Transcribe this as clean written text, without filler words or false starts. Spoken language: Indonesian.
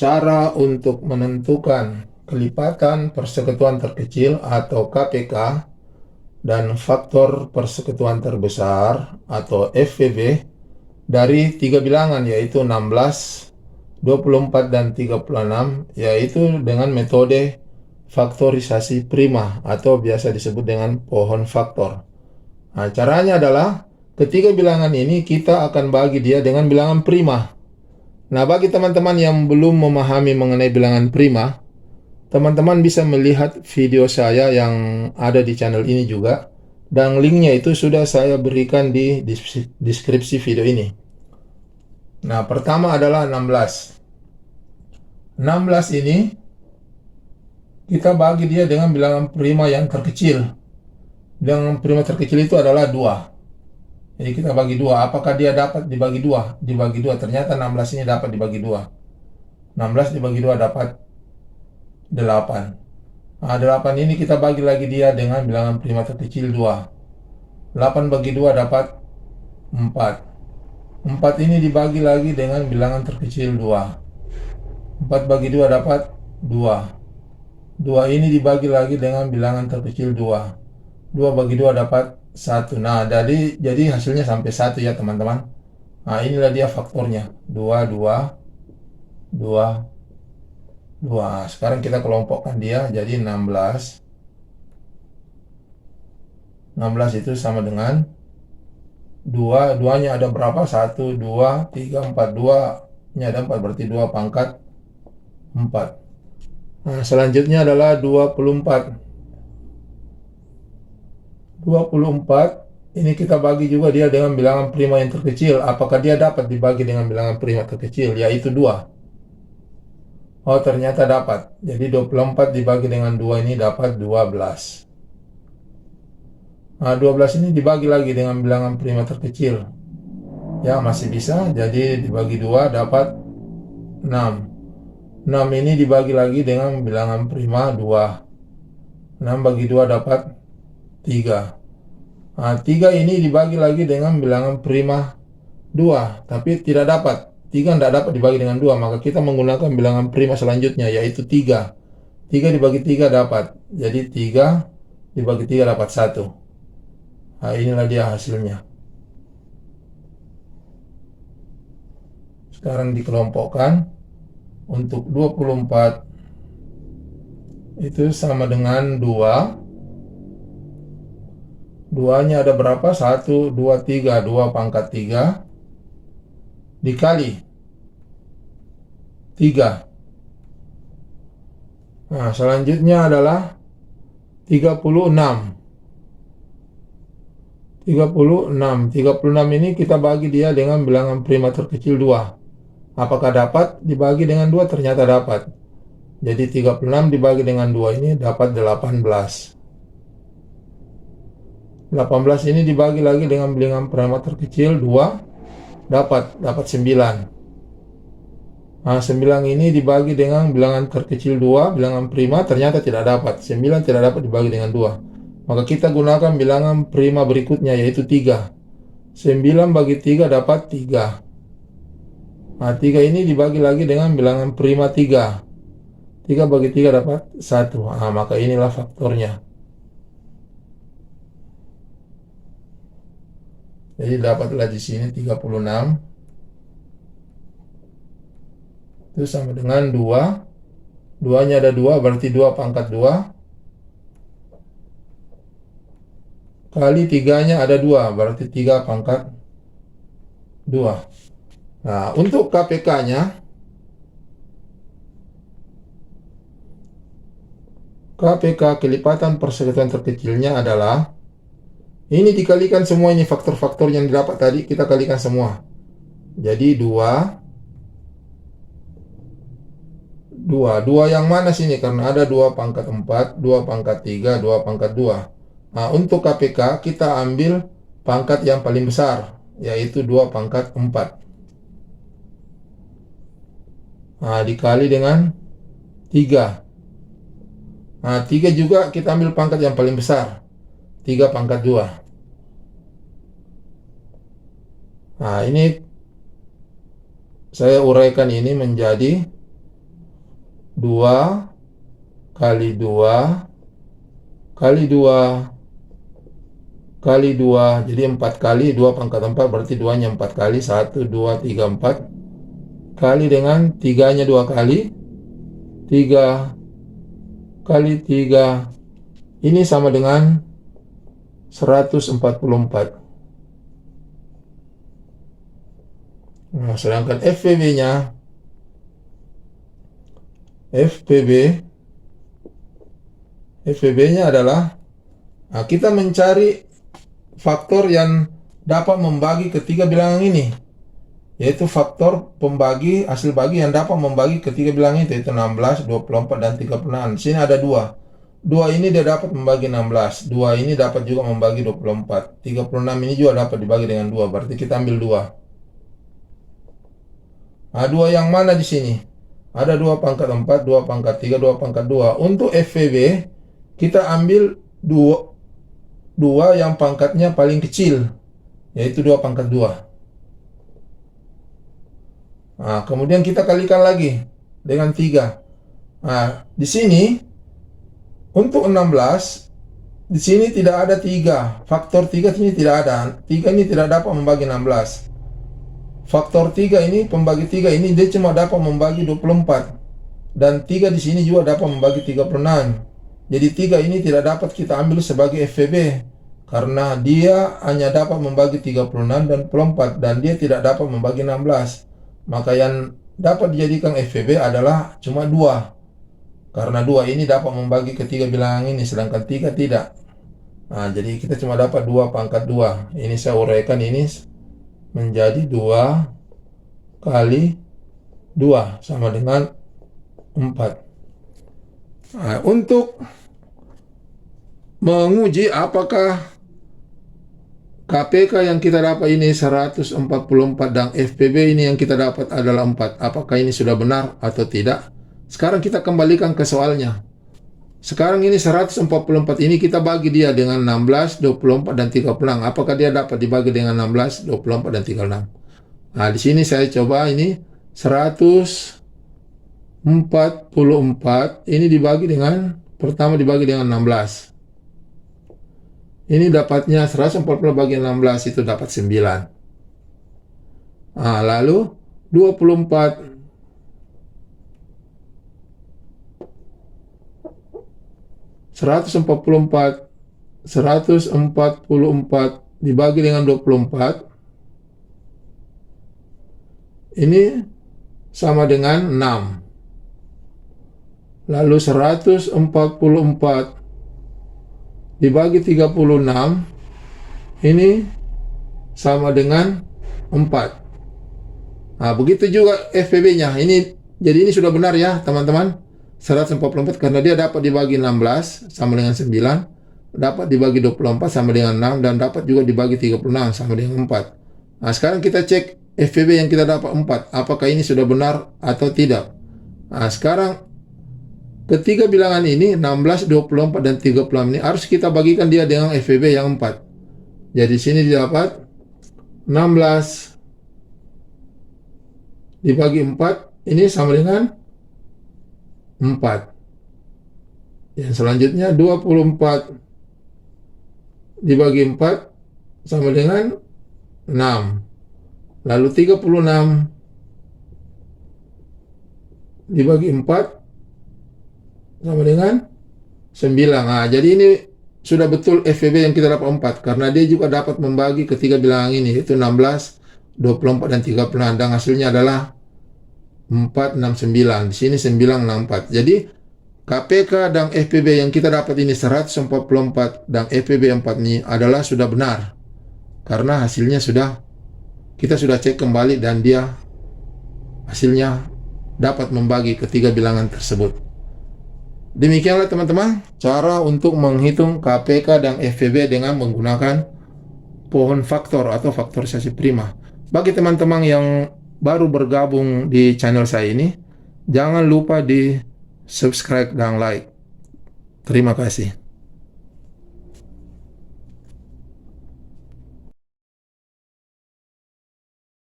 Cara untuk menentukan kelipatan persekutuan terkecil atau KPK dan faktor persekutuan terbesar atau FPB dari tiga bilangan yaitu 16, 24, dan 36, yaitu dengan metode faktorisasi prima atau biasa disebut dengan pohon faktor. Nah, caranya adalah ketiga bilangan ini kita akan bagi dia dengan bilangan prima. Nah, bagi teman-teman yang belum memahami mengenai bilangan prima, teman-teman bisa melihat video saya yang ada di channel ini juga, dan linknya itu sudah saya berikan di deskripsi video ini. Nah, pertama adalah 16. 16 ini kita bagi dia dengan bilangan prima yang terkecil. Bilangan prima terkecil itu adalah 2. Jadi kita bagi 2. Apakah dia dapat dibagi 2? Dibagi 2. Ternyata 16 ini dapat dibagi 2. 16 dibagi 2 dapat 8. Nah, 8 ini kita bagi lagi dia dengan bilangan prima terkecil 2. 8 bagi 2 dapat 4. 4 ini dibagi lagi dengan bilangan terkecil 2. 4 bagi 2 dapat 2. 2 ini dibagi lagi dengan bilangan terkecil 2. 2 bagi 2 dapat 1. Nah, jadi hasilnya sampai 1 ya teman-teman. Nah, inilah dia faktornya. 2, 2, 2, 2. Sekarang kita kelompokkan dia jadi 16. 16 itu sama dengan 2. 2-nya ada berapa? 1, 2, 3, 4. 2-nya ada 4, berarti 2 pangkat 4. Nah, selanjutnya adalah 24. 24 ini kita bagi juga dia dengan bilangan prima yang terkecil. Apakah dia dapat dibagi dengan bilangan prima terkecil? Yaitu 2. Oh, ternyata dapat. Jadi 24 dibagi dengan 2 ini dapat 12. Nah, 12 ini dibagi lagi dengan bilangan prima terkecil. Ya, masih bisa. Jadi dibagi 2 dapat 6. 6 ini dibagi lagi dengan bilangan prima 2. 6 bagi 2 dapat 3. Nah, 3 ini dibagi lagi dengan bilangan prima 2, tapi tidak dapat. 3 tidak dapat dibagi dengan 2, maka kita menggunakan bilangan prima selanjutnya, yaitu 3. 3 dibagi 3 dapat. Jadi 3 dibagi 3 dapat 1. Nah, inilah dia hasilnya. Sekarang dikelompokkan. Untuk 24 itu sama dengan 2. 2-nya ada berapa? 1, 2, 3. 2 pangkat 3 dikali 3. Nah, selanjutnya adalah 36. 36 ini kita bagi dia dengan bilangan prima terkecil 2. Apakah dapat dibagi dengan 2? Ternyata dapat. Jadi 36 dibagi dengan 2 ini dapat 18. 18 ini dibagi lagi dengan bilangan prima terkecil 2, dapat 9. Nah, 9 ini dibagi dengan bilangan terkecil 2, bilangan prima, ternyata tidak dapat. 9 tidak dapat dibagi dengan 2. Maka kita gunakan bilangan prima berikutnya, yaitu 3. 9 bagi 3 dapat 3. Nah, 3 ini dibagi lagi dengan bilangan prima 3. 3 bagi 3 dapat 1. Nah, maka inilah faktornya. Jadi dapatlah di sini 36. Itu sama dengan 2. 2-nya ada 2, berarti 2 pangkat 2. Kali 3-nya ada 2, berarti 3 pangkat 2. Nah, untuk KPK-nya, KPK kelipatan persekutuan terkecilnya adalah, ini dikalikan semua, ini faktor-faktor yang didapat tadi, kita kalikan semua. Jadi 2 yang mana sini? Karena ada 2 pangkat 4, 2 pangkat 3, 2 pangkat 2. Nah, untuk KPK kita ambil pangkat yang paling besar, yaitu 2 pangkat 4. Nah, dikali dengan 3. Nah, 3 juga kita ambil pangkat yang paling besar, 3 pangkat 2. Nah, ini saya uraikan ini menjadi 2 kali 2 kali 2 kali 2, jadi 4 kali 2 pangkat 4, berarti 2-nya 4 kali, 1, 2, 3, 4, kali dengan 3-nya 2 kali, 3 kali 3, ini sama dengan 144. Nah, sedangkan FPB-nya, FPB-nya adalah, nah, kita mencari faktor yang dapat membagi ketiga bilangan ini, yaitu faktor pembagi hasil bagi yang dapat membagi ketiga bilangan itu, yaitu 16, 24, dan 36. Di sini ada 2. 2 ini dia dapat membagi 16, 2 ini dapat juga membagi 24, 36 ini juga dapat dibagi dengan 2, berarti kita ambil 2. Nah, 2 yang mana di sini? Ada 2 pangkat 4, 2 pangkat 3, 2 pangkat 2. Untuk FPB, kita ambil 2 yang pangkatnya paling kecil, yaitu 2 pangkat 2. Nah, kemudian kita kalikan lagi dengan 3. Nah, di sini untuk 16, di sini tidak ada 3. Faktor 3 ini tidak ada. 3 ini tidak dapat membagi 16. Faktor 3 ini, pembagi 3 ini, dia cuma dapat membagi 24. Dan 3 di sini juga dapat membagi 36. Jadi 3 ini tidak dapat kita ambil sebagai FPB, karena dia hanya dapat membagi 36 dan 24, dan dia tidak dapat membagi 16. Maka yang dapat dijadikan FPB adalah cuma 2. Karena 2 ini dapat membagi ketiga bilangan ini, sedangkan 3 tidak. Nah, jadi kita cuma dapat 2 pangkat 2. Ini saya uraikan ini menjadi 2 kali 2 sama dengan 4. Nah, untuk menguji apakah KPK yang kita dapat ini 144 dan FPB ini yang kita dapat adalah 4, apakah ini sudah benar atau tidak? Sekarang kita kembalikan ke soalnya. Sekarang ini 144 ini kita bagi dia dengan 16, 24, dan 36. Apakah dia dapat dibagi dengan 16, 24, dan 36? Nah, di sini saya coba ini 144 ini dibagi dengan, pertama dibagi dengan 16. Ini dapatnya 140 bagi 16 itu dapat 9. Nah, lalu 24 144 dibagi dengan 24 ini sama dengan 6. Lalu 144 dibagi 36 ini sama dengan 4. Nah, begitu juga FPB-nya. Jadi ini sudah benar ya, teman-teman. 144 karena dia dapat dibagi 16 sama dengan 9, dapat dibagi 24 sama dengan 6, dan dapat juga dibagi 36 sama dengan 4. Nah, sekarang kita cek FPB yang kita dapat 4, apakah ini sudah benar atau tidak. Nah, sekarang ketiga bilangan ini 16, 24, dan 36 ini harus kita bagikan dia dengan FPB yang 4. Jadi sini didapat 16 dibagi 4 ini sama dengan 4. Yang selanjutnya 24 dibagi 4 sama dengan 6. Lalu 36 dibagi 4 sama dengan 9. Nah, jadi ini sudah betul FPB yang kita dapat 4, karena dia juga dapat membagi ketiga bilangan ini, yaitu 16, 24, dan 36, dan hasilnya adalah 469. Di sini 964. Jadi KPK dan FPB yang kita dapat ini 144 dan FPB 4 ini adalah sudah benar, karena hasilnya kita sudah cek kembali dan dia hasilnya dapat membagi ketiga bilangan tersebut. Demikianlah teman-teman cara untuk menghitung KPK dan FPB dengan menggunakan pohon faktor atau faktorisasi prima. Bagi teman-teman yang baru bergabung di channel saya ini, jangan lupa di subscribe dan like. Terima kasih.